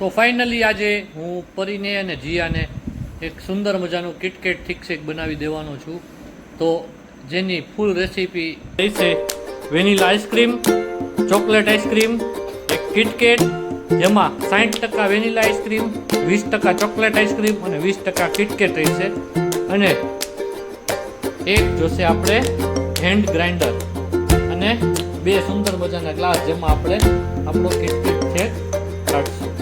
તો ફાઇનલી આજે હું પરીને અને જીયાને એક સુંદર મજાનું કિટકેટ થિક શેક બનાવી દેવાનો છું. તો જેની ફૂલ રેસીપી છે વેનીલા આઈસ્ક્રીમ, ચોકલેટ આઈસ્ક્રીમ, એક કિટકેટ જેમાં 60% વેનીલા આઈસ્ક્રીમ, 20% ચોકલેટ આઈસ્ક્રીમ અને 20% કિટકેટ રહેશે. અને એક જોશે આપણે હેન્ડ ગ્રાઇન્ડર અને બે સુંદર મજાના ગ્લાસ જેમાં આપણે આપણો કિટકેટ શેક કાઢશું.